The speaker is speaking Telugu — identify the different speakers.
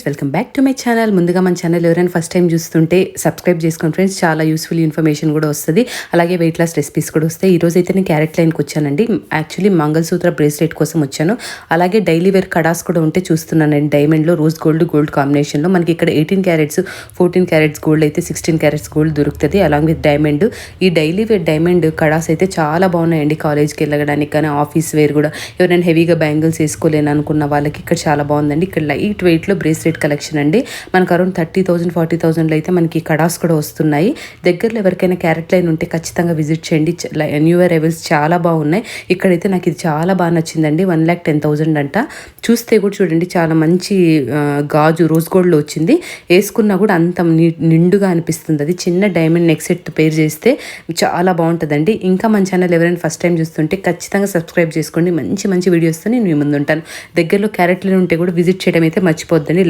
Speaker 1: Welcome back to my channel. ముందుగా మన ఛానల్ ఎవరైనా ఫస్ట్ టైం చూస్తుంటే సబ్స్క్రైబ్ చేసుకోండి ఫ్రెండ్స్. చాలా యూస్ఫుల్ ఇన్ఫర్మేషన్ కూడా వస్తుంది, అలాగే వెయిట్ లాస్ రెసిపీస్ కూడా వస్తాయి. ఈరోజు అయితే నేను క్యారెట్ లైన్కి వచ్చానండి. యాక్చువల్లీ మంగళసూత్ర బ్రేస్లెట్ కోసం వచ్చాను. అలాగే డైలీ వేర్ కడాస్ కూడా ఉంటే చూస్తున్నానండి. డైమండ్లో రోజ్ గోల్డ్ కాంబినేషన్లో మనకి ఇక్కడ 18 క్యారెట్స్ 14 క్యారెట్స్ గోల్డ్ అయితే 16 క్యారెట్స్ గోల్డ్ దొరుకుతుంది, అలాంగ్ విత్ డైమండ్. ఈ డైలీ వేర్ డైమండ్ కడాస్ అయితే చాలా బాగున్నాయండి. కాలేజ్కి వెళ్ళడానికి కానీ ఆఫీస్ వేర్ కూడా ఎవరైనా హెవీగా బ్యాంగిల్స్ వేసుకోలేని అనుకున్న వాళ్ళకి ఇక్కడ చాలా బాగుందండి. ఇక్కడ లైట్ వెయిట్లో బ్రేస్లెట్ కలెక్షన్ అండి. మనకు అరౌండ్ 30,000 40,000 అయితే మనకి కడాస్ కూడా వస్తున్నాయి. దగ్గరలో ఎవరికైనా క్యారెట్ లైన్ ఉంటే ఖచ్చితంగా విజిట్ చేయండి. న్యూ ఇయర్ అరైవల్స్ చాలా బాగున్నాయి. ఇక్కడైతే నాకు ఇది చాలా బాగా నచ్చిందండి. 1,10,000 అంట. చూస్తే కూడా చూడండి, చాలా మంచి గాజు రోజ్ గోల్డ్లో వచ్చింది. వేసుకున్నా కూడా అంత నిండుగా అనిపిస్తుంది. అది చిన్న డైమండ్ నెక్ సెట్ పేర్ చేస్తే చాలా బాగుంటుందండి. ఇంకా మన ఛానల్ ఎవరైనా ఫస్ట్ టైం చూస్తుంటే ఖచ్చితంగా సబ్స్క్రైబ్ చేసుకోండి. మంచి వీడియోస్తో నేను మీ ముందు ఉంటాను. దగ్గరలో క్యారెట్ లైన్ ఉంటే కూడా విజిట్ చేయడం అయితే మర్చిపోద్దండి.